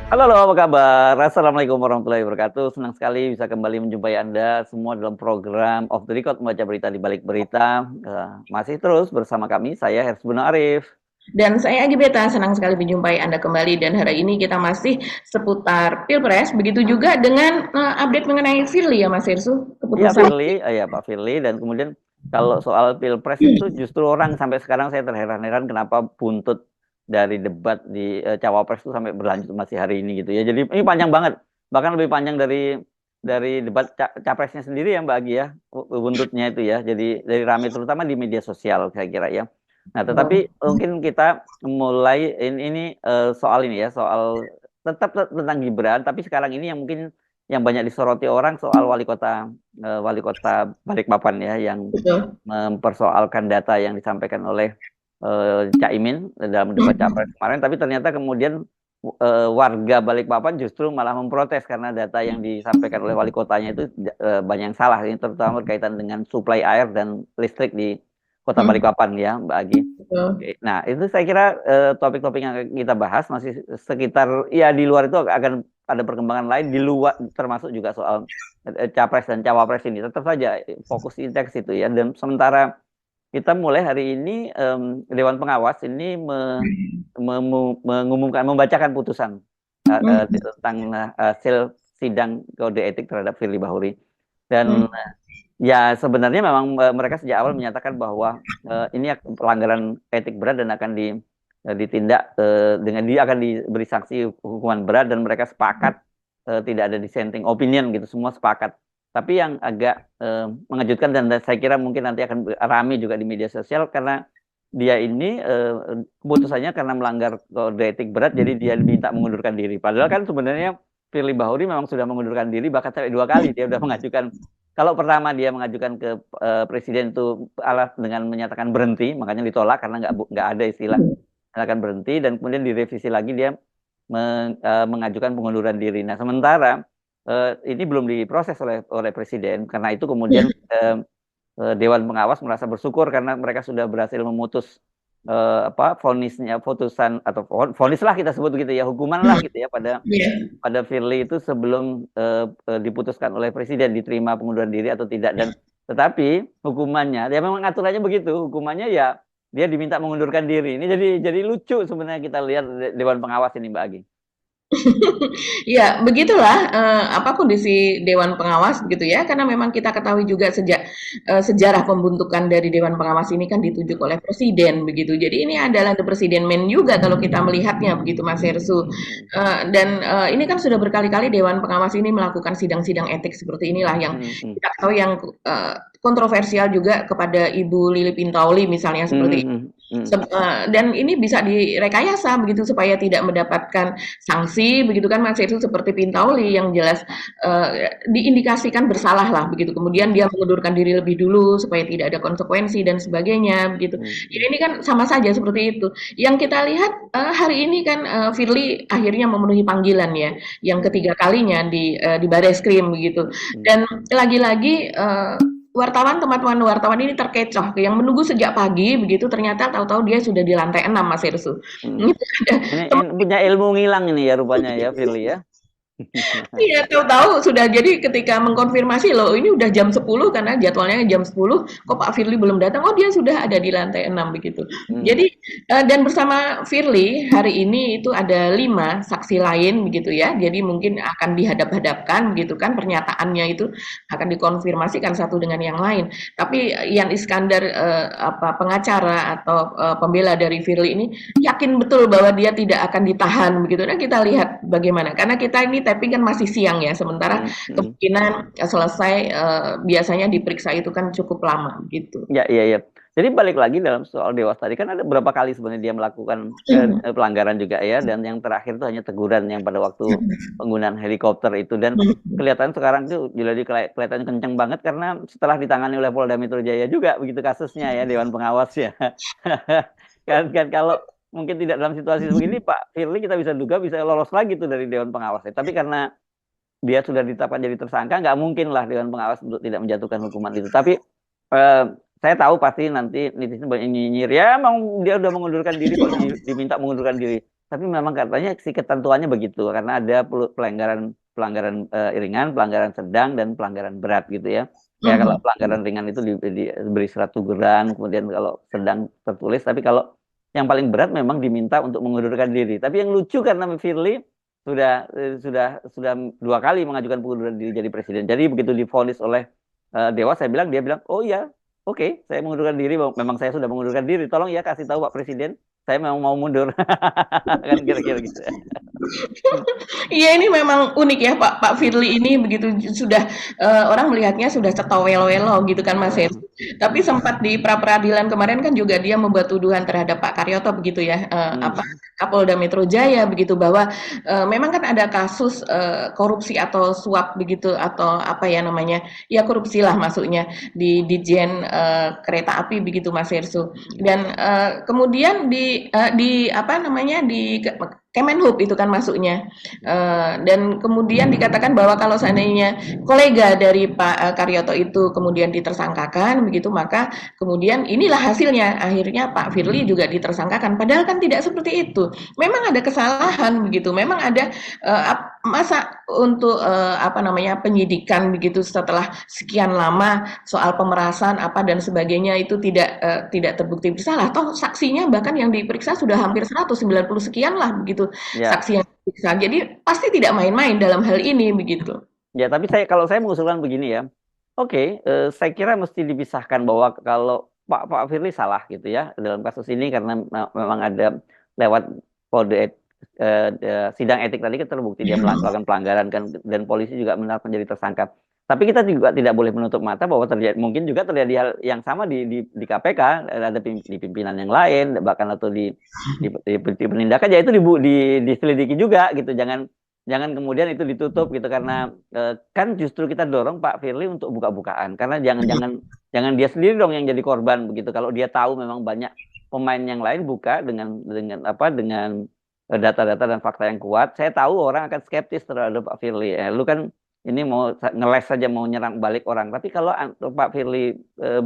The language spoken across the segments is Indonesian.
Halo, apa kabar? Assalamualaikum warahmatullahi wabarakatuh. Senang sekali bisa kembali menjumpai Anda semua dalam program Off the Record, membaca berita di balik berita. Masih terus bersama kami, saya Hersbuno Arif. Dan saya Agi Beta, senang sekali menjumpai Anda kembali dan hari ini kita masih seputar Pilpres, begitu juga dengan update mengenai Firly ya Mas Irsu, Iya, keputusan. Firly, ya Pak Firly. Dan kemudian kalau soal Pilpres itu justru orang sampai sekarang saya terheran-heran kenapa buntut dari debat di Cawapres itu sampai berlanjut masih hari ini gitu ya. Jadi ini panjang banget, bahkan lebih panjang dari debat capresnya sendiri ya Mbak Agi ya, buntutnya itu ya. Jadi dari rame terutama di media sosial saya kira ya. Nah, tetapi mungkin kita mulai ini soal ini ya, soal tetap tentang Gibran, tapi sekarang ini yang mungkin yang banyak disoroti orang soal wali kota Balikpapan ya, yang Betul. mempersoalkan data yang disampaikan oleh Caimin dalam debat capres kemarin, tapi ternyata kemudian warga Balikpapan justru malah memprotes karena data yang disampaikan oleh wali kotanya itu banyak yang salah, ini terutama berkaitan dengan suplai air dan listrik di kota Balikpapan ya, Mbak Agi. Betul. Oke. Nah, itu saya kira topik-topik yang kita bahas masih sekitar ya, di luar itu akan ada perkembangan lain di luar, termasuk juga soal capres dan cawapres ini. Tetap saja fokus di teks itu ya. Dan sementara kita mulai hari ini Dewan Pengawas ini membacakan putusan tentang hasil sidang kode etik terhadap Firly Bahuri. Dan ya sebenarnya memang mereka sejak awal menyatakan bahwa ini pelanggaran etik berat dan akan ditindak dengan dia akan diberi sanksi hukuman berat, dan mereka sepakat tidak ada dissenting opinion gitu, semua sepakat. Tapi yang agak mengejutkan dan saya kira mungkin nanti akan ramai juga di media sosial karena dia ini keputusannya karena melanggar kode etik berat, jadi dia diminta mengundurkan diri. Padahal kan sebenarnya Firly Bahuri memang sudah mengundurkan diri, bahkan sampai 2 kali dia sudah mengajukan. Kalau pertama dia mengajukan ke presiden itu alat dengan menyatakan berhenti, makanya ditolak karena nggak ada istilah menyatakan berhenti, dan kemudian direvisi lagi dia mengajukan pengunduran diri. Nah, sementara ini belum diproses oleh presiden, karena itu kemudian Dewan Pengawas merasa bersyukur karena mereka sudah berhasil memutus vonisnya, putusan atau vonis lah kita sebut gitu ya, hukuman lah gitu ya Iya. pada Firly itu sebelum diputuskan oleh presiden diterima pengunduran diri atau tidak. Dan tetapi hukumannya ya memang aturannya begitu, hukumannya ya dia diminta mengundurkan diri. Ini jadi lucu sebenarnya kita lihat Dewan Pengawas ini, Mbak Agi. Ya, begitulah apa kondisi Dewan Pengawas gitu ya, karena memang kita ketahui juga sejak sejarah pembentukan dari Dewan Pengawas ini kan ditunjuk oleh presiden begitu. Jadi ini adalah the presiden man juga kalau kita melihatnya begitu Mas Hersu. Dan ini kan sudah berkali-kali Dewan Pengawas ini melakukan sidang-sidang etik seperti inilah yang kita tahu yang kontroversial juga kepada Ibu Lili Pintauli misalnya seperti dan ini bisa direkayasa begitu supaya tidak mendapatkan sanksi begitu kan Mas itu seperti Pintauli yang jelas diindikasikan bersalah lah begitu. Kemudian dia mengundurkan diri lebih dulu supaya tidak ada konsekuensi dan sebagainya begitu. Ya ini kan sama saja seperti itu. Yang kita lihat hari ini kan Firly akhirnya memenuhi panggilan ya, yang ketiga kalinya di Bareskrim begitu. Dan lagi-lagi wartawan, teman-teman wartawan ini terkecoh yang menunggu sejak pagi begitu ternyata tahu-tahu dia sudah di lantai 6 Mas Irsu. Itu ada Ini punya ilmu ngilang ini ya rupanya ya Firly ya. iya, tahu-tahu sudah jadi ketika mengkonfirmasi loh ini udah jam 10 karena jadwalnya jam 10 kok Pak Firly belum datang. Oh dia sudah ada di lantai 6 begitu. Jadi dan bersama Firly hari ini itu ada 5 saksi lain begitu ya. Jadi mungkin akan dihadap-hadapkan gitu kan pernyataannya itu akan dikonfirmasikan satu dengan yang lain. Tapi Ian Iskandar apa pengacara atau pembela dari Firly ini yakin betul bahwa dia tidak akan ditahan begitu. Nah kita lihat bagaimana karena kita ini tapping kan masih siang ya, sementara kemungkinan selesai biasanya diperiksa itu kan cukup lama gitu. Ya, iya, iya. Jadi balik lagi dalam soal Dewas tadi, kan ada beberapa kali sebenarnya dia melakukan pelanggaran juga ya, dan yang terakhir itu hanya teguran yang pada waktu penggunaan helikopter itu. Dan kelihatan sekarang itu jadi kelihatan kenceng banget karena setelah ditangani oleh Polda Metro Jaya juga begitu kasusnya ya, Dewan Pengawas ya. Kan kalau mungkin tidak dalam situasi begini Pak Firly kita bisa duga bisa lolos lagi tuh dari Dewan Pengawas ya. Tapi karena dia sudah ditetapkan jadi tersangka, nggak mungkin lah Dewan Pengawas untuk tidak menjatuhkan hukuman itu. Tapi saya tahu pasti nanti netizen banyak nyinyir ya, emang dia udah mengundurkan diri kok diminta mengundurkan diri. tapi memang katanya si ketentuannya begitu karena ada pelanggaran pelanggaran ringan, pelanggaran sedang dan pelanggaran berat gitu ya. Kayak kalau Mhm. pelanggaran ringan itu diberi surat teguran, kemudian kalau sedang tertulis, tapi kalau yang paling berat memang diminta untuk mengundurkan diri. Tapi yang lucu karena Firly sudah 2 kali mengajukan pengunduran diri jadi presiden. Jadi begitu divonis oleh Dewas, dia bilang, oh iya, oke, saya mengundurkan diri. Memang saya sudah mengundurkan diri. Tolong ya kasih tahu Pak Presiden, saya memang mau mundur. Kan kira-kira gitu. Iya ini memang unik ya Pak Firly ini begitu sudah orang melihatnya sudah cetowelo-welo gitu kan Mas Heru. Tapi sempat di pra peradilan kemarin kan juga dia membuat tuduhan terhadap Pak Karyoto begitu ya apa Hmm. Kapolda Metro Jaya begitu bahwa memang kan ada kasus korupsi atau suap begitu atau apa ya namanya ya korupsi lah maksudnya di Ditjen Kereta Api begitu Mas Hersu dan kemudian di apa namanya di Kemenhub itu kan masuknya. Dan kemudian dikatakan bahwa kalau seandainya kolega dari Pak Karyoto itu kemudian ditersangkakan begitu maka kemudian inilah hasilnya akhirnya Pak Firly juga ditersangkakan padahal kan tidak seperti itu memang ada kesalahan begitu memang ada masa untuk apa namanya penyidikan begitu setelah sekian lama soal pemerasan apa dan sebagainya itu tidak terbukti bersalah toh saksinya bahkan yang diperiksa sudah hampir 190 sekian lah begitu Ya, saksi yang diperiksa. Jadi pasti tidak main-main dalam hal ini begitu. ya. Tapi kalau saya mengusulkan begini ya, oke, saya kira mesti dipisahkan bahwa kalau Pak Firly salah gitu ya dalam kasus ini karena memang ada lewat sidang etik tadi kan terbukti dia melakukan pelanggaran kan dan polisi juga menetapkan jadi tersangka. Tapi kita juga tidak boleh menutup mata bahwa mungkin juga terjadi hal yang sama di KPK, ada di pimpinan yang lain bahkan atau di penindakan ya itu diselidiki juga gitu. Jangan kemudian itu ditutup gitu karena kan justru kita dorong Pak Firly untuk buka-bukaan karena jangan dia sendiri dong yang jadi korban begitu. Kalau dia tahu memang banyak pemain yang lain buka dengan data-data dan fakta yang kuat, saya tahu orang akan skeptis terhadap Pak Firly. Lu kan ini mau ngeles saja mau nyerang balik orang. Tapi kalau Pak Firly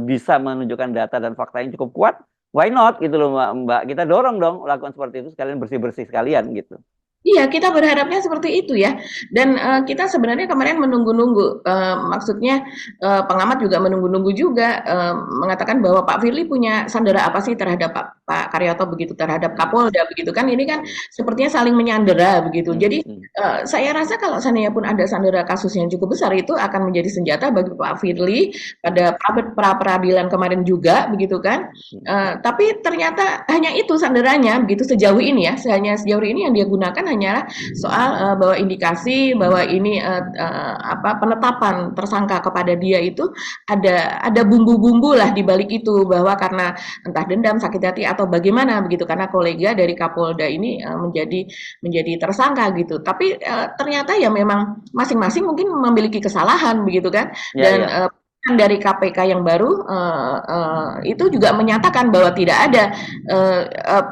bisa menunjukkan data dan fakta yang cukup kuat, why not gitu loh Mbak. Kita dorong dong lakukan seperti itu sekalian bersih-bersih sekalian gitu. Iya, kita berharapnya seperti itu ya. Dan kita sebenarnya kemarin menunggu-nunggu. Maksudnya pengamat juga menunggu-nunggu juga mengatakan bahwa Pak Firly punya sandera apa sih terhadap Pak Karyoto begitu terhadap Hmm. Kapolda begitu kan ini kan sepertinya saling menyandera begitu. Hmm. Jadi Hmm. saya rasa kalau seandainya pun ada sandera kasus yang cukup besar itu akan menjadi senjata bagi Pak Firly pada pra peradilan kemarin juga begitu kan. Hmm. Tapi ternyata hanya itu sanderanya begitu sejauh ini ya. Hanya sejauh ini yang dia gunakan hanyalah soal bahwa indikasi bahwa ini apa penetapan tersangka kepada dia itu ada bumbu-bumbu lah di balik itu bahwa karena entah dendam sakit hati atau bagaimana begitu karena kolega dari Kapolda ini menjadi tersangka gitu tapi ternyata ya memang masing-masing mungkin memiliki kesalahan begitu kan Ya, dan ya. dari KPK yang baru itu juga menyatakan bahwa tidak ada uh, uh,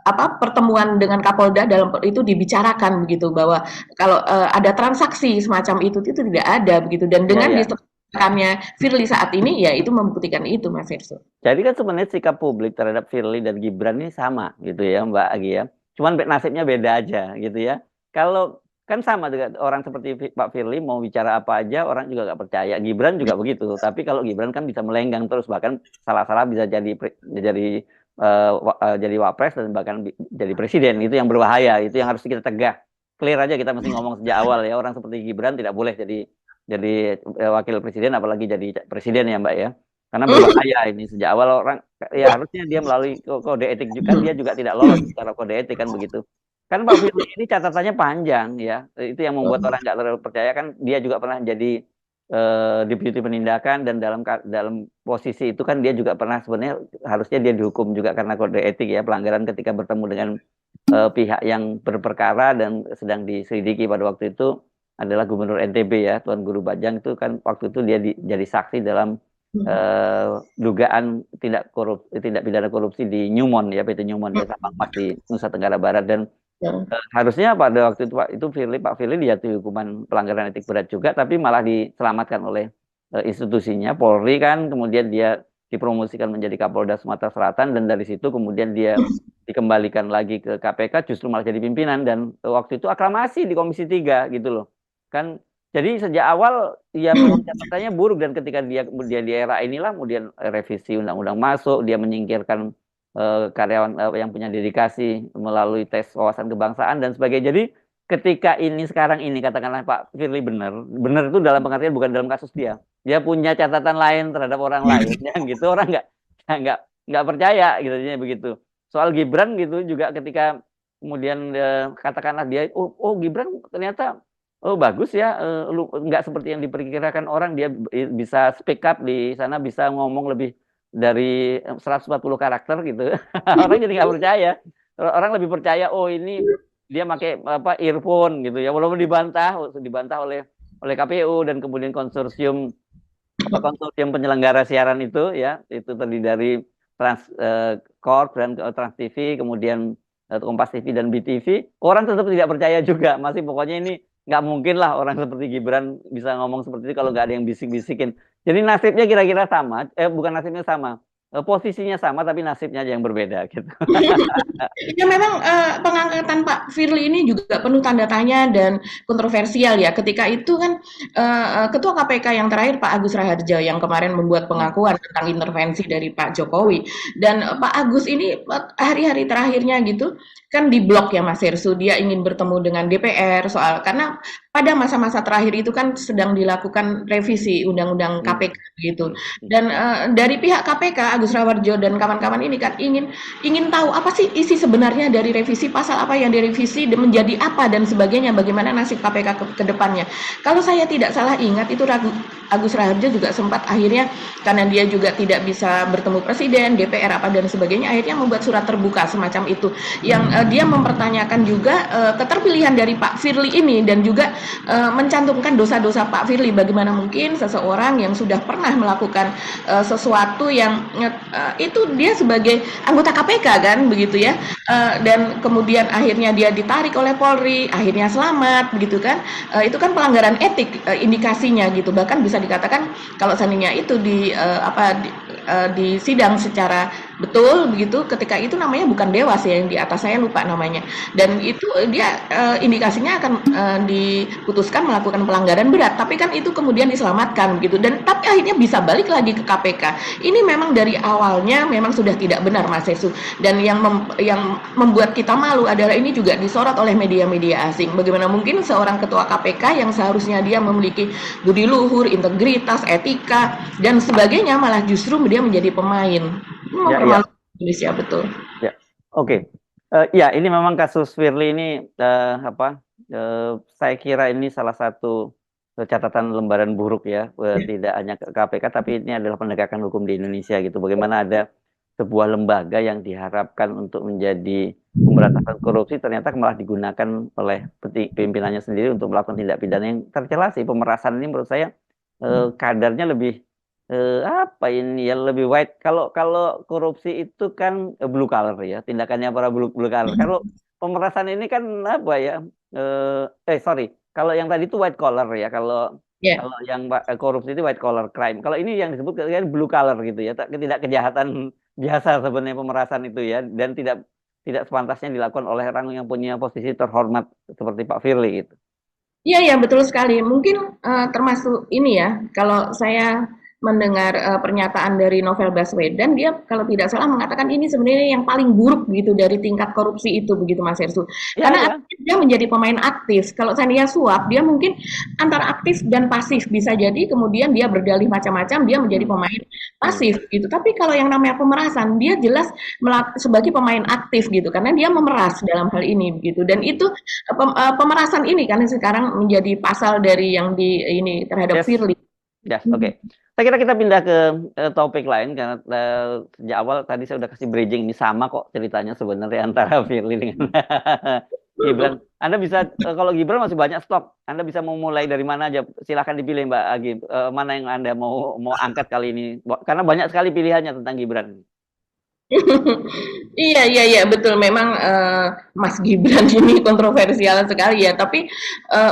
apa pertemuan dengan Kapolda dalam itu dibicarakan begitu bahwa kalau ada transaksi semacam itu tidak ada begitu dan Ya, dengan ya. disertakannya Firly saat ini ya itu membuktikan itu Mas Verso. Jadi kan sebenarnya sikap publik terhadap Firly dan Gibran ini sama gitu ya Mbak Agi ya. Cuman nasibnya beda aja gitu ya. Kalau kan sama juga orang seperti Pak Firly mau bicara apa aja orang juga nggak percaya. Gibran juga begitu. Tapi kalau Gibran kan bisa melenggang terus bahkan salah-salah bisa jadi wapres dan bahkan jadi presiden. Itu yang berbahaya. Itu yang harus kita tegah. Clear aja kita mesti ngomong sejak awal ya. Orang seperti Gibran tidak boleh jadi wakil presiden apalagi jadi presiden ya Mbak ya. Karena berbahaya ini sejak awal orang ya harusnya dia melalui kode etik juga dia juga tidak lolos secara kode etik kan begitu. Kan Pak Firly ini catatannya panjang ya. Itu yang membuat orang nggak terlalu percaya kan dia juga pernah jadi deputi penindakan dan dalam posisi itu kan dia juga pernah sebenarnya harusnya dia dihukum juga karena kode etik ya pelanggaran ketika bertemu dengan pihak yang berperkara dan sedang diselidiki pada waktu itu adalah Gubernur NTB ya Tuan Guru Bajang itu kan waktu itu dia jadi saksi dalam dugaan tindak pidana korupsi di Newmont ya PT Newmont ya Tambang Emas di Nusa Tenggara Barat dan harusnya pada waktu itu Pak Firly dijatuhi hukuman pelanggaran etik berat juga tapi malah diselamatkan oleh institusinya Polri kan kemudian dia dipromosikan menjadi Kapolda Sumatera Selatan dan dari situ kemudian dia dikembalikan lagi ke KPK justru malah jadi pimpinan dan waktu itu aklamasi di Komisi 3 gitu loh. Kan jadi sejak awal ya memang catatannya buruk dan ketika dia kemudian di era inilah kemudian revisi undang-undang masuk, dia menyingkirkan karyawan yang punya dedikasi melalui tes wawasan kebangsaan dan sebagainya. Jadi ketika ini sekarang ini katakanlah Pak Firly benar, benar itu dalam pengertian bukan dalam kasus dia. Dia punya catatan lain terhadap orang lain, yang gitu orang nggak nggak percaya gitu begitu. Soal Gibran gitu juga ketika kemudian katakanlah dia oh Gibran ternyata oh bagus ya nggak seperti yang diperkirakan orang dia bisa speak up di sana bisa ngomong lebih dari 140 karakter gitu. Orang jadi nggak percaya. Orang lebih percaya oh ini dia pakai apa earphone gitu ya walaupun dibantah oleh KPU dan kemudian konsorsium penyelenggara siaran itu ya itu terdiri dari Corp dan Trans TV kemudian Kompas TV dan BTV orang tetap tidak percaya juga masih pokoknya ini nggak mungkin lah orang seperti Gibran bisa ngomong seperti itu kalau nggak ada yang bisik-bisikin jadi nasibnya kira-kira sama bukan nasibnya sama posisinya sama tapi nasibnya aja yang berbeda gitu. Ya memang pengangkatan Pak Firly ini juga penuh tanda tanya dan kontroversial ya. Ketika itu kan Ketua KPK yang terakhir Pak Agus Raharjo yang kemarin membuat pengakuan tentang intervensi dari Pak Jokowi. Dan Pak Agus ini hari-hari terakhirnya gitu kan diblok ya Mas Hersu. Dia ingin bertemu dengan DPR soal karena pada masa-masa terakhir itu kan sedang dilakukan revisi Undang-Undang KPK gitu. Dan dari pihak KPK Agus Raharjo dan kawan-kawan ini kan ingin tahu apa sih isi sebenarnya dari revisi pasal apa yang direvisi dan menjadi apa dan sebagainya bagaimana nasib KPK ke depannya. Kalau saya tidak salah ingat itu Agus Raharjo juga sempat akhirnya karena dia juga tidak bisa bertemu presiden, DPR apa dan sebagainya akhirnya membuat surat terbuka semacam itu yang dia mempertanyakan juga keterpilihan dari Pak Firly ini dan juga mencantumkan dosa-dosa Pak Firly bagaimana mungkin seseorang yang sudah pernah melakukan sesuatu yang itu dia sebagai anggota KPK kan begitu ya dan kemudian akhirnya dia ditarik oleh Polri akhirnya selamat begitu kan itu kan pelanggaran etik indikasinya gitu bahkan bisa dikatakan kalau seandainya itu di sidang secara betul begitu ketika itu namanya bukan dewas ya yang di atas saya lupa namanya dan itu dia indikasinya akan diputuskan melakukan pelanggaran berat tapi kan itu kemudian diselamatkan begitu dan tapi akhirnya bisa balik lagi ke KPK ini memang dari awalnya memang sudah tidak benar Mas Yesu dan yang membuat kita malu adalah ini juga disorot oleh media-media asing bagaimana mungkin seorang ketua KPK yang seharusnya dia memiliki budi luhur integritas etika dan sebagainya malah justru dia menjadi pemain mempermalukan Indonesia betul. Ya, oke. Ya, ini memang kasus Firly ini saya kira ini salah satu catatan lembaran buruk ya, tidak hanya ke KPK tapi ini adalah penegakan hukum di Indonesia gitu. Bagaimana ada sebuah lembaga yang diharapkan untuk menjadi pemberantasan korupsi ternyata malah digunakan oleh pimpinannya sendiri untuk melakukan tindak pidana yang tercela sih. Pemerasan ini menurut saya kadarnya lebih apa ini ya lebih white kalau korupsi itu kan blue collar ya tindakannya para blue collar kalau pemerasan ini kan apa ya sorry kalau yang tadi itu white collar ya kalau yang korupsi itu white collar crime kalau ini yang disebut kan blue collar gitu ya tidak kejahatan biasa sebenarnya pemerasan itu ya dan tidak sepantasnya dilakukan oleh orang yang punya posisi terhormat seperti Pak Firly gitu. Iya, ya betul sekali. Mungkin termasuk ini ya, kalau saya mendengar pernyataan dari Novel Baswedan, dia kalau tidak salah mengatakan ini sebenarnya yang paling buruk gitu dari tingkat korupsi itu, begitu Mas Hersu. Karena dia menjadi pemain aktif. Kalau seandainya suap, dia mungkin antara aktif dan pasif bisa jadi. Kemudian dia berdalih macam-macam, dia menjadi pemain pasif gitu. Tapi kalau yang namanya pemerasan, dia jelas sebagai pemain aktif gitu, karena dia memeras dalam hal ini begitu. Dan itu pemerasan ini kan sekarang menjadi pasal dari yang ini terhadap Firly. Oke. Saya kira kita pindah ke topik lain karena sejak awal tadi saya udah kasih bridging ini sama kok ceritanya sebenarnya antara Firly dengan Gibran. Anda bisa kalau Gibran masih banyak stok. Anda bisa mau mulai dari mana aja. Silahkan dipilih Mbak Agi. Mana yang Anda mau angkat kali ini? Karena banyak sekali pilihannya tentang Gibran. Iya, iya, iya, betul. Memang Mas Gibran ini kontroversial sekali ya. Tapi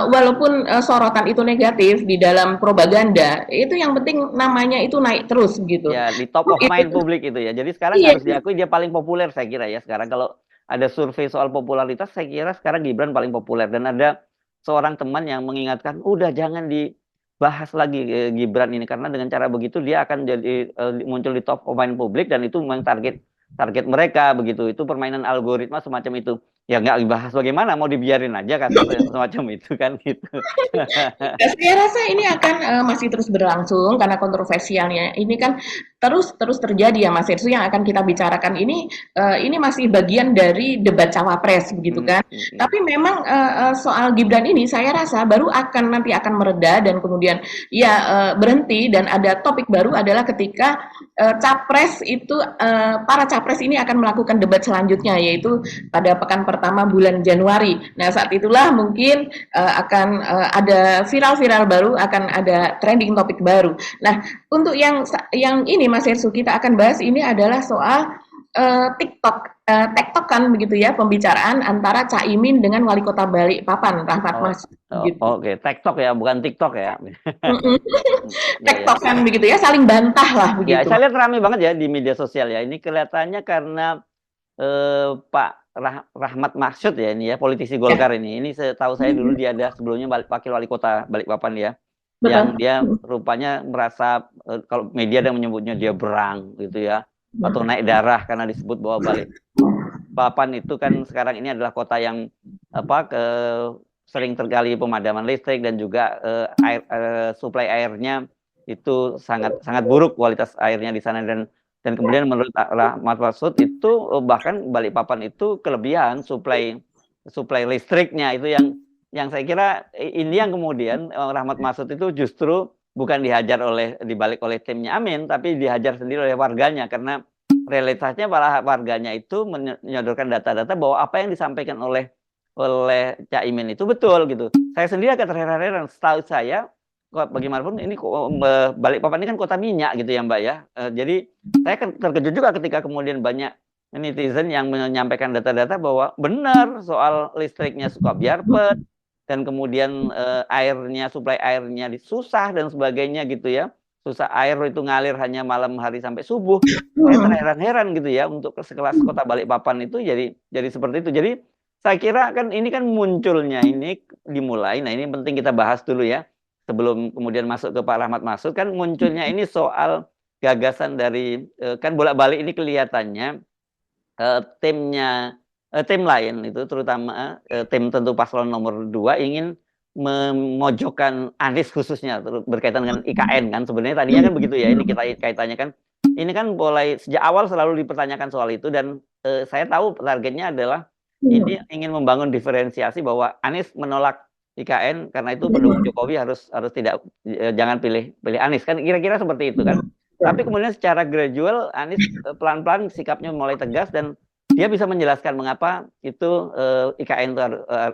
walaupun sorotan itu negatif di dalam propaganda, itu yang penting namanya itu naik terus gitu. Ya, di top of mind publik itu ya. Jadi sekarang Iya, harus diakui dia paling populer saya kira ya. Sekarang kalau ada survei soal popularitas, saya kira sekarang Gibran paling populer. Dan ada seorang teman yang mengingatkan, udah jangan dibahas lagi Gibran ini. Karena dengan cara begitu dia akan jadi muncul di top of mind publik dan itu memang target target mereka begitu. Itu permainan algoritma semacam itu. Ya nggak dibahas bagaimana, mau dibiarin aja kasus semacam itu kan gitu. ya, saya rasa ini akan masih terus berlangsung karena kontroversialnya ini kan terus terjadi ya Mas Irsu yang akan kita bicarakan ini masih bagian dari debat cawapres begitu Hmm, kan. hmm, hmm. Tapi memang soal Gibran ini saya rasa baru nanti akan mereda dan kemudian ya berhenti dan ada topik baru adalah ketika capres itu para capres ini akan melakukan debat selanjutnya yaitu pada pekan pertama bulan Januari. Nah, saat itulah mungkin akan ada viral-viral baru, akan ada trending topik baru. Nah, untuk yang ini Mas Hersu kita akan bahas ini adalah soal TikTok, tektokan begitu ya, pembicaraan antara Caimin dengan Wali Kota Balikpapan, Rahmat Oh, Mas oh, gitu. oke. TikTok ya, bukan TikTok ya. Ya, ya. Tektokan begitu ya, saling bantah lah Ya, begitu. saya lihat ramai banget ya di media sosial ya. Ini kelihatannya karena Pak Rahmat Maksud ya ini ya, politisi Ya, Golkar ini. Ini setahu saya dulu dia ada sebelumnya wakil wali kota Balikpapan ya. Yang betul. dia rupanya merasa kalau media yang menyebutnya dia berang gitu ya. Atau naik darah karena disebut bahwa Balikpapan itu kan sekarang ini adalah kota yang apa sering tergali pemadaman listrik dan juga suplai airnya itu sangat sangat buruk kualitas airnya di sana dan kemudian menurut Rahmat Marsud itu bahkan Balikpapan itu kelebihan suplai suplai listriknya itu yang saya kira ini yang kemudian Rahmat Marsud itu justru bukan dihajar dibalik oleh timnya Amin tapi dihajar sendiri oleh warganya karena realitasnya para warganya itu menyodorkan data-data bahwa apa yang disampaikan oleh Caimin itu betul gitu. Saya sendiri agak terheran-heran. Setahu saya, bagaimanapun ini Balikpapan ini kan kota minyak gitu ya Mbak ya. Jadi saya kan terkejut juga ketika kemudian banyak netizen yang menyampaikan data-data bahwa benar soal listriknya suka biarpet dan kemudian airnya suplai airnya susah dan sebagainya gitu ya. Susah air itu ngalir hanya malam hari sampai subuh. Saya terheran-heran gitu ya untuk sekelas kota Balikpapan itu jadi seperti itu. Jadi saya kira kan ini kan munculnya ini dimulai. Nah, ini penting kita bahas dulu ya. Sebelum kemudian masuk ke Pak Rahmat Maksud kan munculnya ini soal gagasan dari kan bolak-balik ini kelihatannya timnya tim lain itu terutama tim tentu paslon nomor 2 ingin memojokkan Anies khususnya berkaitan dengan IKN kan sebenarnya tadinya kan begitu ya ini kita kaitannya kan ini kan mulai sejak awal selalu dipertanyakan soal itu dan saya tahu targetnya adalah ini ingin membangun diferensiasi bahwa Anies menolak IKN karena itu pendukung Jokowi harus tidak jangan pilih Anies kan kira-kira seperti itu kan. Tapi kemudian secara gradual Anies pelan-pelan sikapnya mulai tegas dan dia bisa menjelaskan mengapa itu IKN itu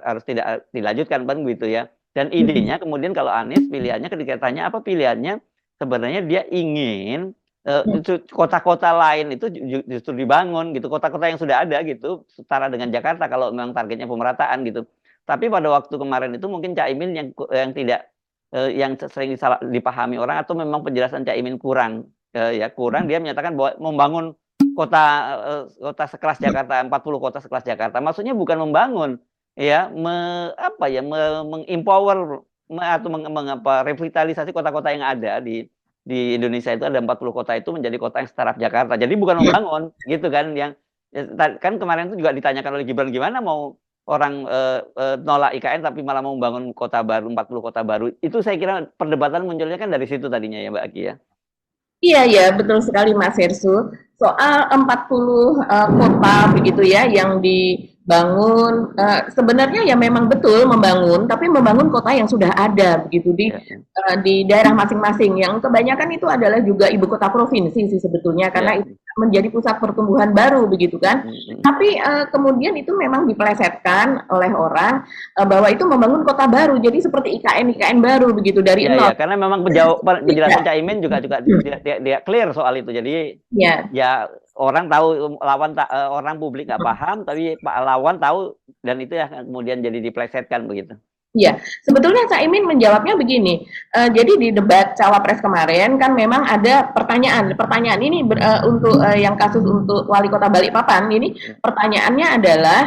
harus tidak dilanjutkan kan gitu ya. Dan idenya kemudian kalau Anies pilihannya ketika tanya apa pilihannya sebenarnya dia ingin kota-kota lain itu justru dibangun gitu kota-kota yang sudah ada gitu setara dengan Jakarta kalau memang targetnya pemerataan gitu tapi pada waktu kemarin itu mungkin Caimin yang tidak yang sering dipahami orang atau memang penjelasan Caimin kurang ya kurang dia menyatakan bahwa membangun kota kota sekelas Jakarta 40 kota sekelas Jakarta maksudnya bukan membangun ya apa ya mengempower atau revitalisasi kota-kota yang ada di Indonesia itu ada 40 kota itu menjadi kota yang setara Jakarta. Jadi bukan membangun gitu kan yang kan kemarin itu juga ditanyakan oleh Gibran gimana mau orang nolak IKN tapi malah mau membangun kota baru 40 kota baru. Itu saya kira perdebatan munculnya kan dari situ tadinya ya Mbak Aki ya. Iya, ya, betul sekali Mas Hersu. Soal 40 kota begitu ya yang dibangun, sebenarnya ya memang betul membangun, tapi membangun kota yang sudah ada begitu Ya, ya. di daerah masing-masing. Yang kebanyakan itu adalah juga ibu kota provinsi sih sebetulnya Ya. karena itu menjadi pusat pertumbuhan baru begitu kan. Tapi kemudian itu memang dipelesetkan oleh orang bahwa itu membangun kota baru. Jadi seperti IKN baru begitu dari Ya, ya, nol. karena memang penjelasan Caimin juga dia clear soal itu. Jadi Ya. ya orang tahu, orang publik nggak paham, tapi Pak lawan tahu, dan itu ya kemudian jadi diplesetkan begitu. Iya, sebetulnya Caimin menjawabnya begini, jadi di debat cawapres kemarin kan memang ada pertanyaan ini untuk yang kasus untuk wali kota Balikpapan ini pertanyaannya adalah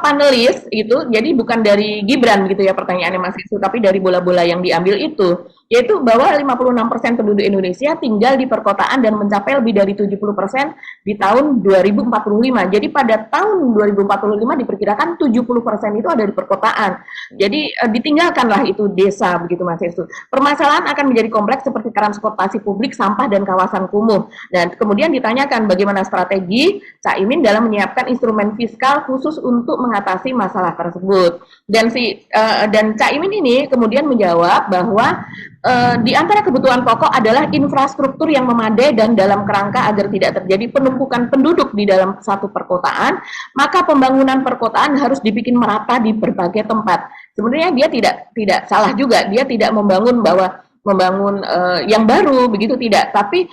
panelis itu, jadi bukan dari Gibran gitu ya pertanyaannya Mas Isu, tapi dari bola-bola yang diambil itu, yaitu bahwa 56% penduduk Indonesia tinggal di perkotaan dan mencapai lebih dari 70% di tahun 2045. Jadi pada tahun 2045 diperkirakan 70% itu ada di perkotaan. Jadi ditinggalkanlah itu desa begitu Mas Yesus. Permasalahan akan menjadi kompleks seperti transportasi publik, sampah dan kawasan kumuh. Dan kemudian ditanyakan bagaimana strategi Caimin dalam menyiapkan instrumen fiskal khusus untuk mengatasi masalah tersebut. Dan Caimin ini kemudian menjawab bahwa di antara kebutuhan pokok adalah infrastruktur yang memadai dan dalam kerangka agar tidak terjadi penumpukan penduduk di dalam satu perkotaan, maka pembangunan perkotaan harus dibikin merata di berbagai tempat. Sebenarnya dia tidak salah juga, dia tidak membangun yang baru begitu, tidak, tapi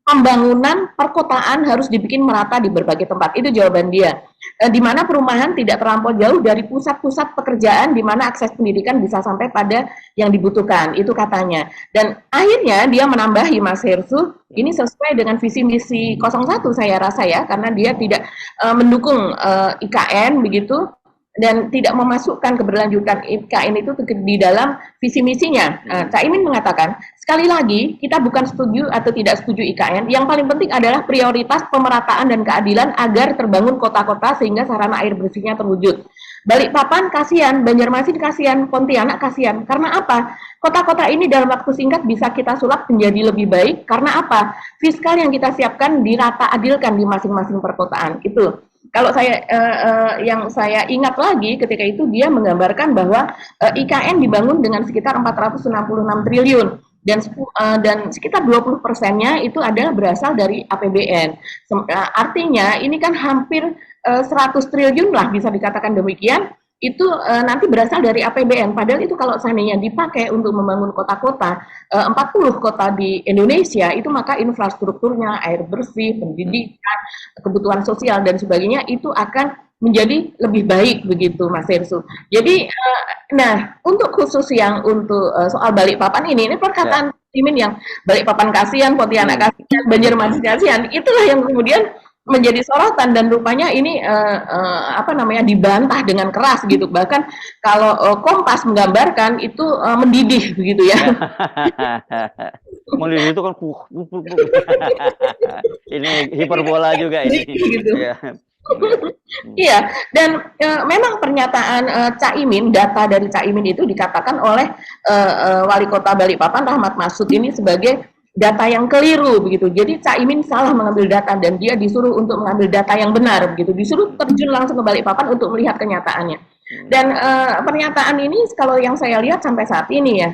pembangunan perkotaan harus dibikin merata di berbagai tempat. Itu jawaban dia. Di mana perumahan tidak terlampau jauh dari pusat-pusat pekerjaan, di mana akses pendidikan bisa sampai pada yang dibutuhkan, itu katanya. Dan akhirnya dia menambahi Mas Hersu, ini sesuai dengan visi misi 01 saya rasa ya, karena dia tidak mendukung IKN begitu, dan tidak memasukkan keberlanjutan IKN itu di dalam visi misinya. Caimin mengatakan, sekali lagi kita bukan setuju atau tidak setuju IKN, yang paling penting adalah prioritas pemerataan dan keadilan agar terbangun kota-kota sehingga sarana air bersihnya terwujud. Balikpapan kasihan, Banjarmasin kasihan, Pontianak kasihan. Karena apa? Kota-kota ini dalam waktu singkat bisa kita sulap menjadi lebih baik. Karena apa? Fiskal yang kita siapkan dirata adilkan di masing-masing perkotaan. Itu. Kalau yang saya ingat lagi ketika itu dia menggambarkan bahwa IKN dibangun dengan sekitar 466 triliun dan sekitar 20%-nya itu adalah berasal dari APBN. Artinya ini kan hampir 100 triliun lah bisa dikatakan demikian, itu nanti berasal dari APBN. Padahal itu kalau seandainya dipakai untuk membangun kota-kota, 40 kota di Indonesia, itu maka infrastrukturnya, air bersih, pendidikan, kebutuhan sosial, dan sebagainya, itu akan menjadi lebih baik begitu Mas Hersu. Jadi, nah untuk khusus yang untuk soal Balikpapan ini perkataan Caimin yang Balikpapan kasihan, Pontianak kasihan, Banjarmasin kasihan, itulah yang kemudian menjadi sorotan, dan rupanya ini dibantah dengan keras gitu. Bahkan kalau Kompas menggambarkan itu mendidih begitu ya. Mendidih itu kan ini hiperbola juga ini. Gitu. Iya, dan memang pernyataan Caimin, data dari Caimin itu dikatakan oleh Wali Kota Balikpapan Rahmat Marsudi ini sebagai data yang keliru begitu. Jadi Caimin salah mengambil data dan dia disuruh untuk mengambil data yang benar begitu. Disuruh terjun langsung ke Balikpapan untuk melihat kenyataannya. Dan pernyataan ini kalau yang saya lihat sampai saat ini ya,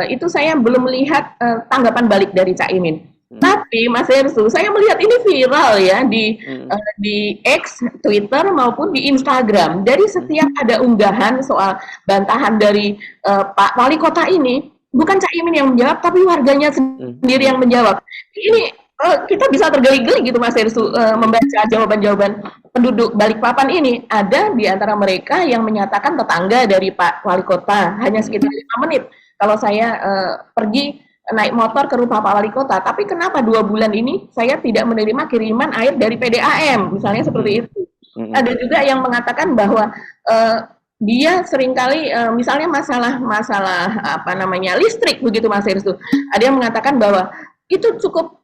itu saya belum melihat tanggapan balik dari Caimin. Tapi Mas Hersu, saya melihat ini viral ya di X, Twitter maupun di Instagram. Dari setiap ada unggahan soal bantahan dari Pak Wali Kota ini, bukan Caimin yang menjawab, tapi warganya sendiri yang menjawab. Ini kita bisa tergeli-geli gitu Mas Hersu membaca jawaban-jawaban penduduk Balikpapan ini. Ada di antara mereka yang menyatakan tetangga dari Pak Wali Kota, hanya sekitar 5 menit. Kalau saya pergi naik motor ke rumah Pak Wali Kota, tapi kenapa 2 bulan ini saya tidak menerima kiriman air dari PDAM, misalnya seperti itu. Ada juga yang mengatakan bahwa dia seringkali misalnya masalah listrik begitu Mas Hersu. Ada yang mengatakan bahwa itu cukup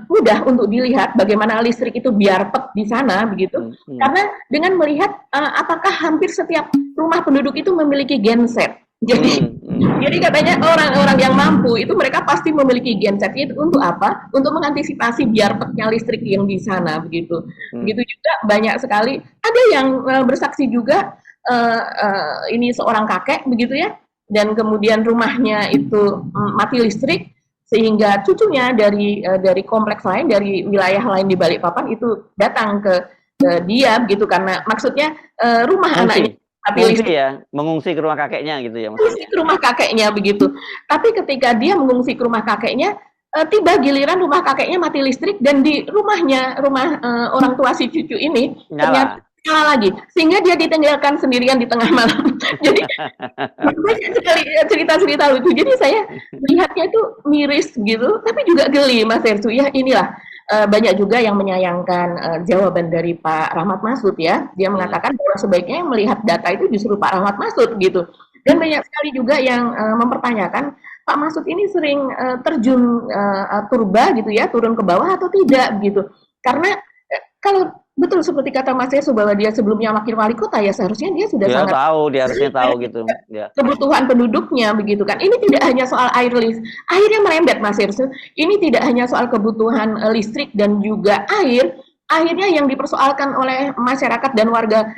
mudah untuk dilihat bagaimana listrik itu biarpet di sana begitu. Karena dengan melihat apakah hampir setiap rumah penduduk itu memiliki genset. Jadi katanya orang-orang yang mampu itu mereka pasti memiliki genset. Itu untuk apa? Untuk mengantisipasi biarpetnya listrik yang di sana begitu. Begitu juga banyak sekali. Ada yang bersaksi juga. Ini seorang kakek begitu ya, dan kemudian rumahnya itu mati listrik sehingga cucunya dari kompleks lain, dari wilayah lain di Balikpapan itu datang ke dia begitu, karena maksudnya rumah anaknya mati listrik, mengungsi ke rumah kakeknya gitu ya. Mengungsi ke rumah kakeknya begitu. Tapi ketika dia mengungsi ke rumah kakeknya, tiba giliran rumah kakeknya mati listrik dan di rumah orang tua si cucu ini ternyata Nyala. nyala lagi, sehingga dia ditinggalkan sendirian di tengah malam. Jadi banyak sekali cerita-cerita lucu. Jadi saya melihatnya itu miris gitu, tapi juga geli, Mas Ersu. Ya inilah banyak juga yang menyayangkan jawaban dari Pak Rahmat Masud ya. Dia Hmm. mengatakan bahwa sebaiknya melihat data itu justru Pak Rahmat Masud gitu. Dan banyak sekali juga yang mempertanyakan Pak Masud ini sering terjun turba gitu ya, turun ke bawah atau tidak gitu. Karena kalau betul seperti kata Mas Yesu bahwa dia sebelumnya wakil wali kota ya seharusnya dia sudah Dia sangat tahu, dia harusnya tahu gitu. Ya. kebutuhan penduduknya begitu kan. Ini tidak hanya soal air listrik, akhirnya merembet Mas Irsu. Ini tidak hanya soal kebutuhan listrik dan juga air, akhirnya yang dipersoalkan oleh masyarakat dan warga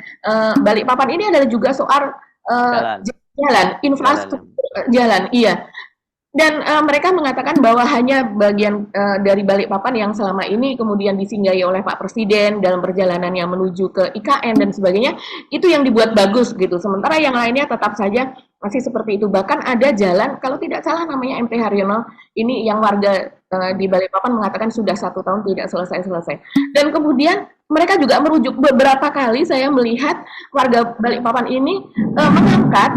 Balikpapan ini adalah juga soal Jalan, jalan, jalan. infrastruktur jalan. Iya, dan mereka mengatakan bahwa hanya bagian dari Balikpapan yang selama ini kemudian disinggahi oleh Pak Presiden dalam perjalanannya menuju ke IKN dan sebagainya, itu yang dibuat bagus gitu. Sementara yang lainnya tetap saja masih seperti itu. Bahkan ada jalan, kalau tidak salah namanya MT Haryono, ini yang warga di Balikpapan mengatakan sudah 1 tahun tidak selesai-selesai. Dan kemudian mereka juga merujuk beberapa kali saya melihat warga Balikpapan ini mengangkat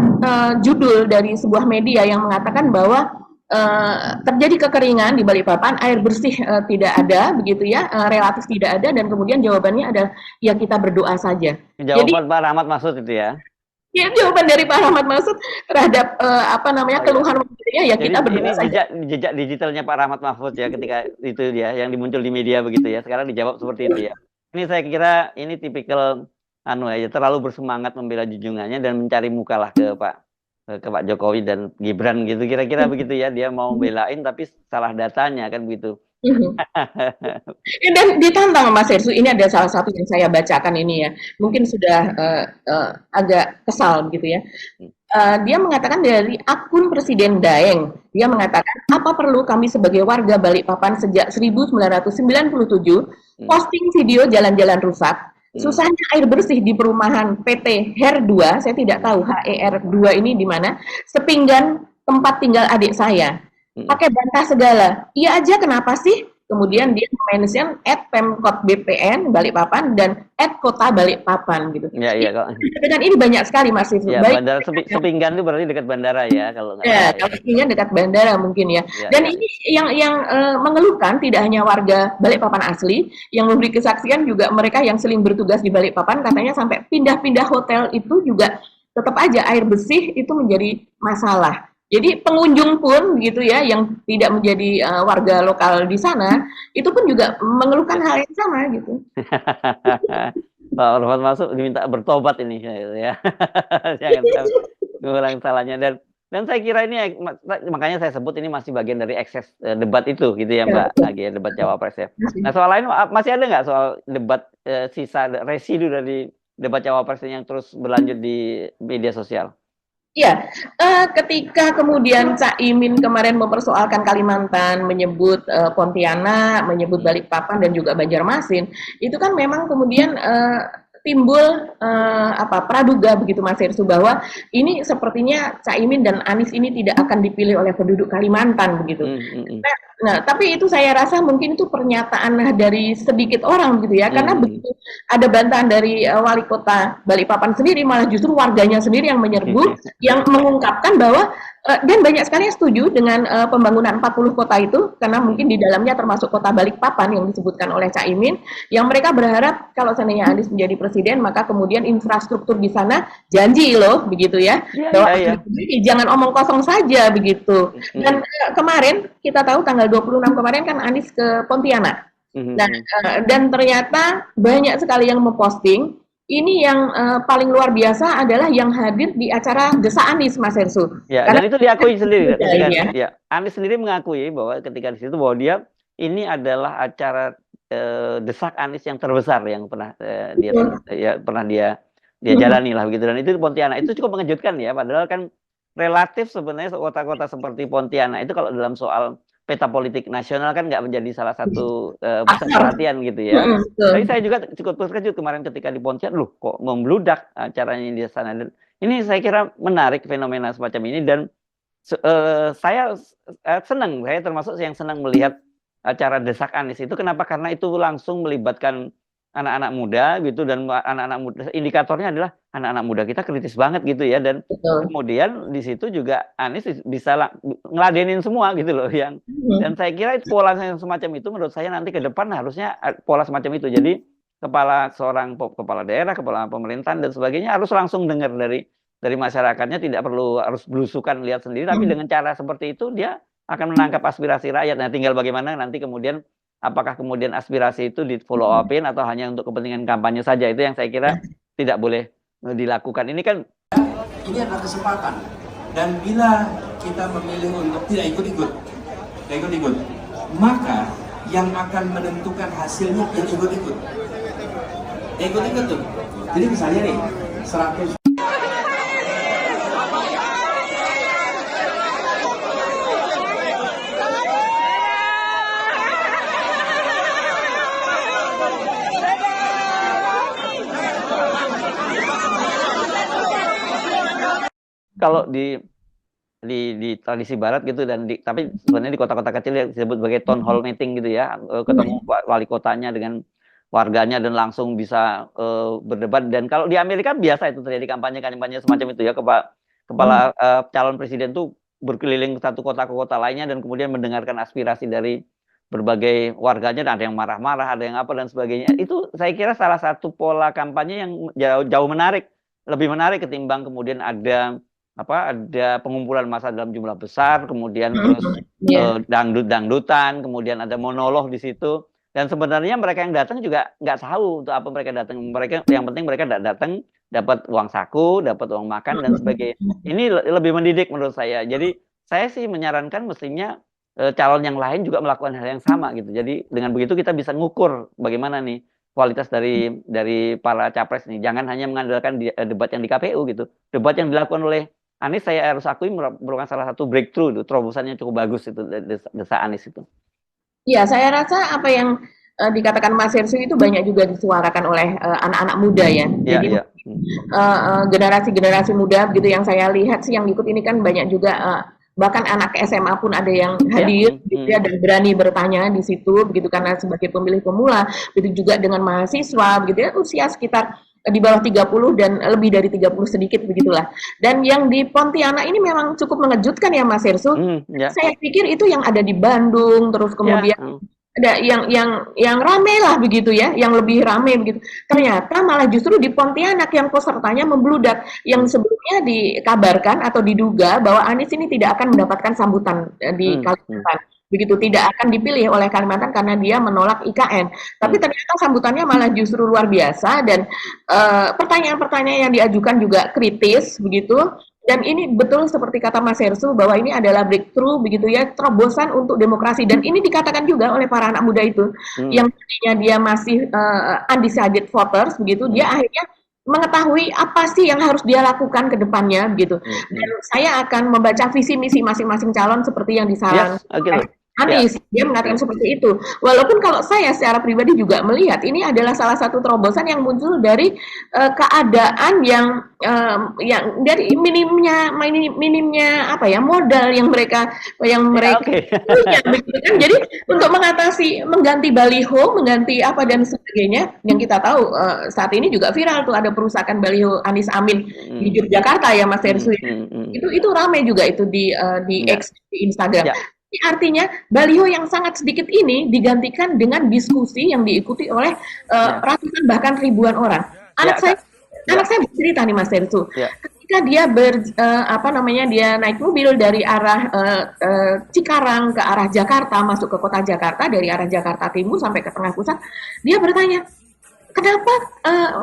judul dari sebuah media yang mengatakan bahwa terjadi kekeringan di Balikpapan, air bersih tidak ada, begitu ya, relatif tidak ada, dan kemudian jawabannya adalah ya kita berdoa saja. Jadi Jawaban Pak Rahmat Masud itu ya. ya, jawaban dari Pak Rahmat Masud terhadap apa namanya Oh iya. keluhan warganya ya Jadi kita ini berdoa saja. jejak digitalnya Pak Rahmat Mahfud ya ketika itu dia yang muncul di media begitu ya. Sekarang dijawab seperti itu ya. Ini saya kira ini tipikal anu aja terlalu bersemangat membela junjungannya dan mencari muka lah ke Pak Jokowi dan Gibran gitu. Kira-kira begitu ya. Dia mau belain tapi salah datanya kan begitu. Dan ditantang Mas Hersu, ini ada salah satu yang saya bacakan ini ya, mungkin sudah agak kesal gitu ya. Dia mengatakan dari akun Presiden Daeng, dia mengatakan apa perlu kami sebagai warga Balikpapan sejak 1997 posting video jalan-jalan rusak, susahnya air bersih di perumahan PT HER 2, saya tidak tahu HER 2 ini di mana, sepinggan tempat tinggal adik saya. Pakai bantah segala. Iya aja kenapa sih? Kemudian dia mention @pemkot BPN Balikpapan dan @kota Balikpapan gitu. Ya, iya kok. Dan ini banyak sekali Mas Ifnu. Ya, Baik bandara Sepinggan itu berarti dekat bandara ya kalau nggak ya, salah ya. kalau tinggal dekat bandara mungkin ya. Ya, Dan ya. ini yang mengeluhkan tidak hanya warga Balikpapan asli, yang memberi kesaksian juga mereka yang sering bertugas di Balikpapan katanya sampai pindah-pindah hotel itu juga tetap aja air bersih itu menjadi masalah. Jadi pengunjung pun gitu ya yang tidak menjadi warga lokal di sana itu pun juga mengeluhkan hal yang sama gitu. Pak Rahmat masuk diminta bertobat ini ya. Jangan mengulang salahnya dan saya kira ini makanya saya sebut ini masih bagian dari ekses debat itu gitu ya Mbak lagi ya debat Cawapres ya. Nah soal lain masih ada nggak soal debat sisa residu dari debat Cawapres yang terus berlanjut di media sosial? Iya, ketika kemudian Cak Imin kemarin mempersoalkan Kalimantan, menyebut Pontianak, menyebut Balikpapan dan juga Banjarmasin, itu kan memang kemudian timbul praduga begitu Mas Irsu bahwa ini sepertinya Cak Imin dan Anies ini tidak akan dipilih oleh penduduk Kalimantan begitu. Nah, tapi itu saya rasa mungkin itu pernyataan dari sedikit orang gitu ya, karena begitu ada bantahan dari wali kota Balikpapan sendiri, malah justru warganya sendiri yang menyerbu, yang mengungkapkan bahwa dan banyak sekali yang setuju dengan pembangunan 40 kota itu, karena mungkin di dalamnya termasuk kota Balikpapan yang disebutkan oleh Cak Imin, yang mereka berharap kalau seandainya Anies menjadi presiden, maka kemudian infrastruktur di sana janji loh, begitu ya, bahwa jangan omong kosong saja begitu. Dan kemarin kita tahu tanggal 26 kemarin kan Anies ke Pontianak. Nah, dan ternyata banyak sekali yang memposting. Ini yang paling luar biasa adalah yang hadir di acara Desa Anies, Mas Hersu. Ya, karena, dan itu diakui sendiri. Ya, Anies sendiri mengakui bahwa ketika di situ bahwa dia ini adalah acara Desak Anies yang terbesar yang pernah dia jalani lah begitu. Dan itu di Pontianak itu cukup mengejutkan ya. Padahal kan relatif sebenarnya kota-kota seperti Pontianak itu kalau dalam soal peta politik nasional kan nggak menjadi salah satu pusat perhatian gitu ya. Tapi saya juga cukup terkejut kemarin ketika di Pontianak, loh kok membludak acaranya di sana. Dan ini saya kira menarik fenomena semacam ini dan Saya senang, saya termasuk yang senang melihat acara Desak Anies itu. Kenapa? Karena itu langsung melibatkan anak-anak muda gitu, dan anak-anak muda, indikatornya adalah anak-anak muda kita kritis banget gitu ya, dan Betul. kemudian di situ juga Anies bisa ngeladenin semua gitu loh, dan saya kira pola yang semacam itu menurut saya nanti ke depan harusnya pola semacam itu. Jadi seorang kepala daerah, kepala pemerintahan dan sebagainya harus langsung dengar dari masyarakatnya, tidak perlu harus belusukan lihat sendiri, tapi dengan cara seperti itu dia akan menangkap aspirasi rakyat. Nah, tinggal bagaimana nanti kemudian apakah kemudian aspirasi itu di follow upin atau hanya untuk kepentingan kampanye saja, itu yang saya kira tidak boleh dilakukan. Ini adalah kesempatan, dan bila kita memilih untuk tidak ikut-ikut, maka yang akan menentukan hasilnya yang ikut-ikut tuh. Jadi misalnya nih 100. kalau di tradisi barat gitu, tapi sebenarnya di kota-kota kecil yang disebut sebagai town hall meeting gitu ya, ketemu wali kotanya dengan warganya dan langsung bisa berdebat. Dan kalau di Amerika biasa itu terjadi kampanye semacam itu ya, kepala calon presiden tuh berkeliling satu kota ke kota lainnya dan kemudian mendengarkan aspirasi dari berbagai warganya, dan ada yang marah-marah, ada yang apa dan sebagainya. Itu saya kira salah satu pola kampanye yang jauh menarik, lebih menarik ketimbang kemudian ada pengumpulan massa dalam jumlah besar, kemudian terus dangdutan, kemudian ada monolog di situ. Dan sebenarnya mereka yang datang juga nggak tahu untuk apa mereka datang. Yang penting mereka datang, dapat uang saku, dapat uang makan dan sebagainya. Ini lebih mendidik menurut saya. Jadi saya sih menyarankan mestinya calon yang lain juga melakukan hal yang sama gitu. Jadi dengan begitu kita bisa ngukur bagaimana nih kualitas dari para capres nih. Jangan hanya mengandalkan debat yang di KPU gitu. Debat yang dilakukan oleh Anies saya harus akui merupakan salah satu breakthrough itu, terobosannya cukup bagus itu, Desa Anies itu. Iya, saya rasa apa yang dikatakan Mas Hersu itu banyak juga disuarakan oleh anak-anak muda ya. Jadi generasi-generasi muda gitu yang saya lihat sih yang ikut ini kan banyak juga bahkan anak SMA pun ada yang hadir gitu ya, dan berani bertanya di situ begitu, karena sebagai pemilih pemula. Begitu juga dengan mahasiswa begitu ya, usia sekitar di bawah 30 dan lebih dari 30 sedikit begitulah. Dan yang di Pontianak ini memang cukup mengejutkan ya Mas Hersu. Saya pikir itu yang ada di Bandung, terus kemudian ada yang rame lah begitu ya, yang lebih rame begitu. Ternyata malah justru di Pontianak yang pesertanya membludak, yang sebelumnya dikabarkan atau diduga bahwa Anies ini tidak akan mendapatkan sambutan di Kalimantan. Begitu, tidak akan dipilih oleh Kalimantan karena dia menolak IKN. Tapi ternyata sambutannya malah justru luar biasa, dan pertanyaan-pertanyaan yang diajukan juga kritis begitu. Dan ini betul seperti kata Mas Hersu bahwa ini adalah breakthrough begitu ya, terobosan untuk demokrasi. Dan ini dikatakan juga oleh para anak muda itu yang tadinya dia masih undecided voters begitu, dia akhirnya mengetahui apa sih yang harus dia lakukan ke depannya begitu. Dan saya akan membaca visi misi masing-masing calon seperti yang disarankan Anies, dia mengatakan seperti itu. Walaupun kalau saya secara pribadi juga melihat ini adalah salah satu terobosan yang muncul dari keadaan yang dari minimnya apa ya, modal yang mereka punya begitu kan. Jadi untuk mengganti baliho, mengganti apa dan sebagainya, yang kita tahu saat ini juga viral tuh, ada perusakan baliho Anies Amin di Yogyakarta ya Mas Hersu. Itu ramai juga itu di X, di Instagram. Artinya baliho yang sangat sedikit ini digantikan dengan diskusi yang diikuti oleh ratusan bahkan ribuan orang. Anak saya bercerita nih Mas Hersu, ketika dia dia naik mobil dari arah Cikarang ke arah Jakarta, masuk ke kota Jakarta dari arah Jakarta Timur sampai ke tengah pusat, dia bertanya, kenapa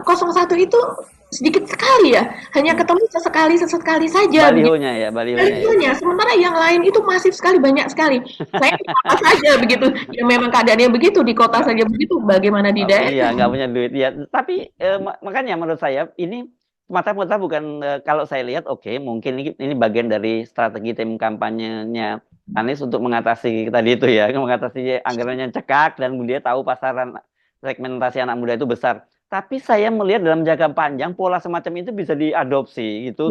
01 itu sedikit sekali ya, hanya ketemu sesekali saja. Balihonya. Sementara yang lain itu masif sekali, banyak sekali. Saya di kota saja begitu, ya memang keadaannya begitu, di kota saja begitu, bagaimana di daerah? Iya, nggak punya duit ya. Tapi makanya menurut saya ini semata-mata bukan, kalau saya lihat mungkin ini bagian dari strategi tim kampanyenya Anies untuk mengatasi tadi itu ya, mengatasi anggarannya cekak dan dia tahu pasaran segmentasi anak muda itu besar. Tapi saya melihat dalam jangka panjang pola semacam itu bisa diadopsi gitu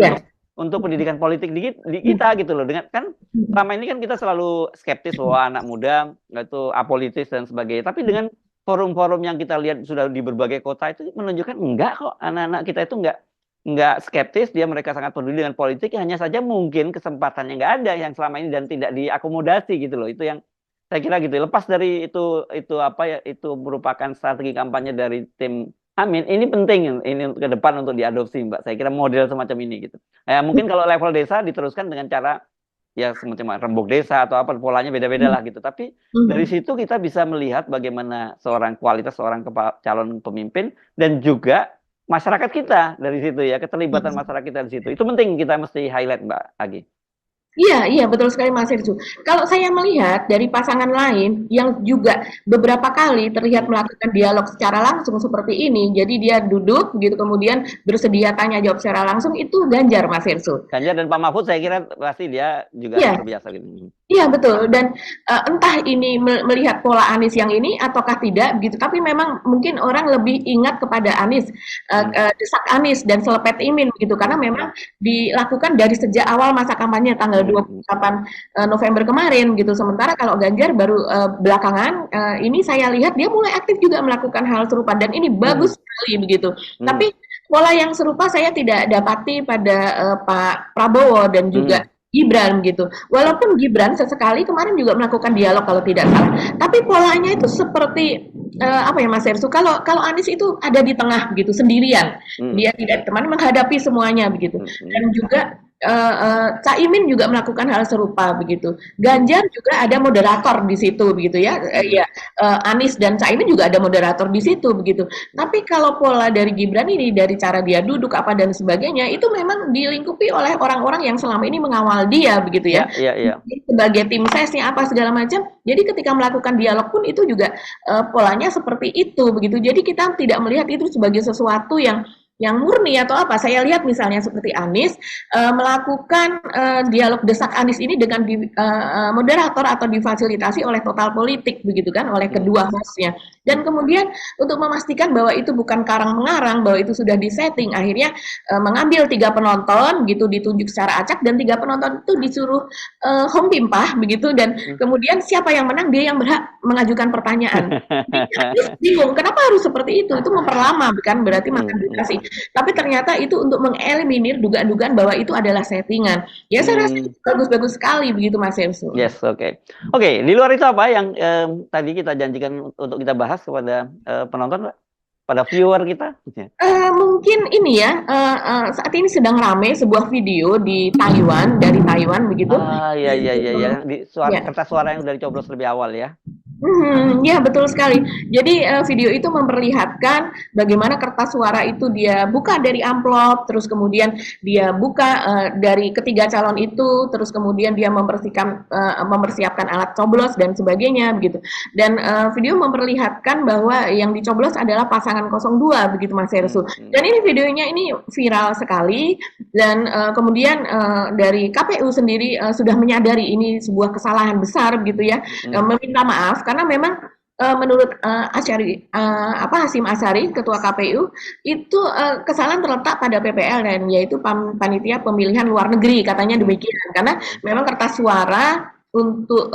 untuk pendidikan politik di kita gitu loh. Dengan kan selama ini kan kita selalu skeptis bahwa anak muda itu apolitis dan sebagainya. Tapi dengan forum-forum yang kita lihat sudah di berbagai kota itu menunjukkan enggak kok, anak-anak kita itu enggak skeptis, mereka sangat peduli dengan politik, hanya saja mungkin kesempatannya enggak ada yang selama ini dan tidak diakomodasi gitu loh. Itu yang saya kira gitu. Lepas dari itu apa ya, itu merupakan strategi kampanye dari tim Amin. Ini penting ini ke depan untuk diadopsi, Mbak. Saya kira model semacam ini gitu. Mungkin kalau level desa diteruskan dengan cara ya semacam rembuk desa atau apa, polanya beda-beda lah gitu. Tapi dari situ kita bisa melihat bagaimana kualitas seorang calon pemimpin dan juga masyarakat kita dari situ ya, keterlibatan masyarakat kita di situ. Itu penting kita mesti highlight, Mbak Agi. Iya, betul sekali Mas Irsu. Kalau saya melihat dari pasangan lain yang juga beberapa kali terlihat melakukan dialog secara langsung seperti ini, jadi dia duduk gitu kemudian bersedia tanya jawab secara langsung, itu Ganjar, Mas Irsu. Ganjar dan Pak Mahfud saya kira pasti dia juga terbiasa gitu. Iya betul, dan entah ini melihat pola Anies yang ini ataukah tidak gitu, tapi memang mungkin orang lebih ingat kepada Anies, desak Anies dan selepet Imin gitu, karena memang dilakukan dari sejak awal masa kampanye tanggal 28 November kemarin gitu. Sementara kalau Ganjar baru belakangan ini saya lihat dia mulai aktif juga melakukan hal serupa dan ini bagus sekali begitu. Tapi pola yang serupa saya tidak dapati pada Pak Prabowo dan juga Gibran gitu. Walaupun Gibran sesekali kemarin juga melakukan dialog kalau tidak salah. Tapi polanya itu seperti apa ya Mas Ersu? Kalau Anies itu ada di tengah begitu sendirian. Dia tidak teman menghadapi semuanya begitu. Dan juga Caimin juga melakukan hal serupa begitu. Ganjar juga ada moderator di situ begitu ya. Anies dan Caimin juga ada moderator di situ begitu. Tapi kalau pola dari Gibran ini dari cara dia duduk apa dan sebagainya itu memang dilingkupi oleh orang-orang yang selama ini mengawal dia begitu ya. Sebagai tim sesnya apa segala macam. Jadi ketika melakukan dialog pun itu juga polanya seperti itu begitu. Jadi kita tidak melihat itu sebagai sesuatu yang murni atau apa. Saya lihat misalnya seperti Anies melakukan dialog desak Anies ini dengan moderator atau difasilitasi oleh Total Politik begitu kan, oleh kedua hostnya. Dan kemudian untuk memastikan bahwa itu bukan karang-mengarang, bahwa itu sudah disetting, akhirnya mengambil 3 penonton gitu, ditunjuk secara acak dan 3 penonton itu disuruh home pimpah begitu, dan kemudian siapa yang menang dia yang berhak mengajukan pertanyaan. Anies bingung kenapa harus seperti itu memperlama kan, berarti makan durasi. Tapi ternyata itu untuk mengeliminir dugaan-dugaan bahwa itu adalah settingan. Ya saya rasa bagus-bagus sekali begitu Mas Ersu. Yes, oke. Di luar itu apa yang tadi kita janjikan untuk kita bahas kepada penonton, Pak? Pada viewer kita? Mungkin ini ya, saat ini sedang rame sebuah video di Taiwan, dari Taiwan begitu. Iya. Kertas suara yang udah dicoblos lebih awal ya. Ya betul sekali. Jadi video itu memperlihatkan bagaimana kertas suara itu dia buka dari amplop, terus kemudian dia buka dari ketiga calon itu, terus kemudian dia mempersiapkan alat coblos dan sebagainya begitu. Dan video memperlihatkan bahwa yang dicoblos adalah pasangan 02 begitu Mas Ersu. Dan ini videonya ini viral sekali dan kemudian dari KPU sendiri sudah menyadari ini sebuah kesalahan besar begitu ya, meminta maaf. Karena memang menurut Hasyim Asyari, Ketua KPU, itu kesalahan terletak pada PPLN, yaitu Panitia Pemilihan Luar Negeri, katanya demikian. Karena memang kertas suara untuk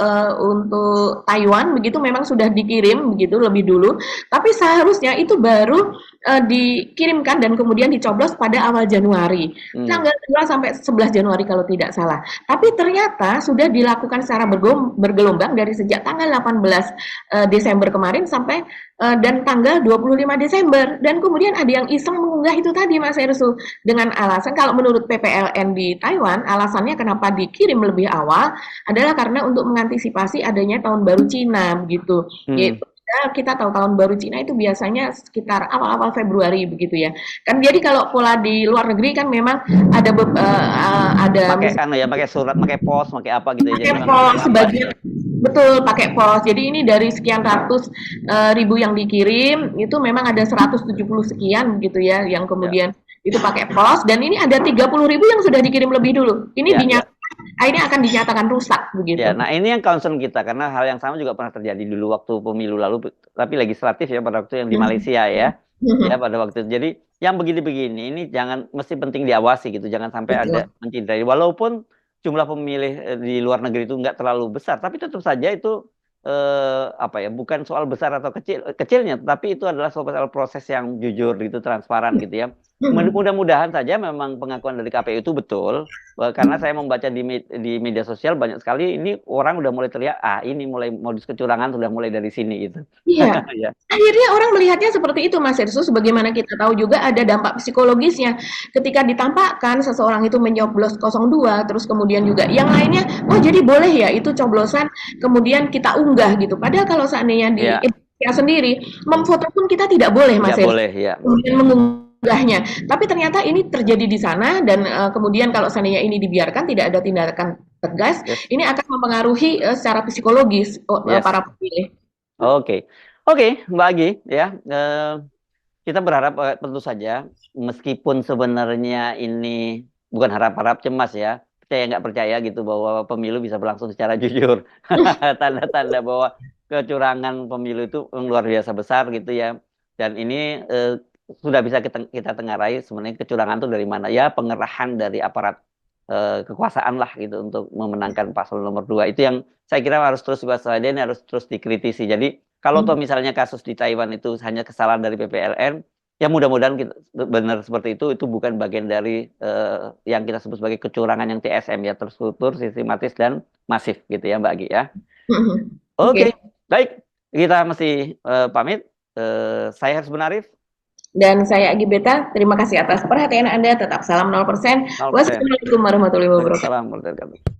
Taiwan begitu memang sudah dikirim begitu lebih dulu, tapi seharusnya itu baru dikirimkan dan kemudian dicoblos pada awal Januari, tanggal 2 sampai 11 Januari kalau tidak salah. Tapi ternyata sudah dilakukan secara bergelombang dari sejak tanggal 18 Desember kemarin sampai dan tanggal 25 Desember. Dan kemudian ada yang iseng mengunggah itu tadi Mas Ersu dengan alasan kalau menurut PPLN di Taiwan, alasannya kenapa dikirim lebih awal adalah karena untuk mengantisipasi adanya tahun baru Cina begitu. Yaitu kita tahu tahun baru Cina itu biasanya sekitar awal-awal Februari begitu ya. Kan jadi kalau pola di luar negeri kan memang ada pakai surat, pakai pos, pakai apa gitu ya. Pakai pos sebagian. Betul, pakai pos. Jadi ini dari sekian ratus ribu yang dikirim, itu memang ada 170 sekian gitu ya, yang kemudian itu pakai pos, dan ini ada 30.000 yang sudah dikirim lebih dulu. Ini akhirnya akan dinyatakan rusak begitu. Nah ini yang concern kita, karena hal yang sama juga pernah terjadi dulu waktu pemilu lalu, tapi legislatif ya, pada waktu yang di Malaysia ya. ya pada waktu itu. Jadi yang begini-begini ini jangan mesti penting diawasi gitu, jangan sampai Betul. ada mencederai. Walaupun jumlah pemilih di luar negeri itu nggak terlalu besar, tapi tetap saja itu apa ya, bukan soal besar atau kecilnya, tapi itu adalah soal proses yang jujur gitu, transparan gitu ya. Mudah-mudahan saja memang pengakuan dari KPU itu betul, karena saya membaca di media sosial banyak sekali ini orang udah mulai teriak, ini mulai modus kecurangan sudah mulai dari sini gitu. Iya. Ya. Akhirnya orang melihatnya seperti itu, Mas Ersu, sebagaimana kita tahu juga ada dampak psikologisnya. Ketika ditampakkan seseorang itu menyoblos 02, terus kemudian juga yang lainnya, oh jadi boleh ya itu coblosan, kemudian kita unggah gitu. Padahal kalau seandainya di Ya, Indonesia sendiri, memfoto pun kita tidak boleh, Mas nggak Ersu. boleh ya. Kemudian mengunggahnya. Tapi ternyata ini terjadi di sana dan kemudian kalau seandainya ini dibiarkan, tidak ada tindakan tegas, Yes, ini akan mempengaruhi secara psikologis yes. para pemilih. Oke, oke, Mbak Agi, ya, kita berharap tentu saja, meskipun sebenarnya ini bukan harap-harap cemas ya, percaya nggak percaya gitu bahwa pemilu bisa berlangsung secara jujur. Tanda-tanda bahwa kecurangan pemilu itu luar biasa besar gitu ya. Dan ini sudah bisa kita tengarai sebenarnya kecurangan itu dari mana ya, pengerahan dari aparat kekuasaan lah gitu untuk memenangkan paslon nomor 2. Itu yang saya kira harus terus diwaspadai, harus terus dikritisi. Jadi kalau toh misalnya kasus di Taiwan itu hanya kesalahan dari PPLN, ya mudah-mudahan benar seperti itu bukan bagian dari yang kita sebut sebagai kecurangan yang TSM ya, terstruktur, sistematis dan masif gitu ya Mbak Agi ya. Oke, baik, kita masih pamit. Saya Harus Benarif. Dan saya Agi Beta, terima kasih atas perhatian Anda. Tetap salam 0%. 0%. Wassalamualaikum warahmatullahi wabarakatuh. Waalaikumsalam warahmatullahi wabarakatuh.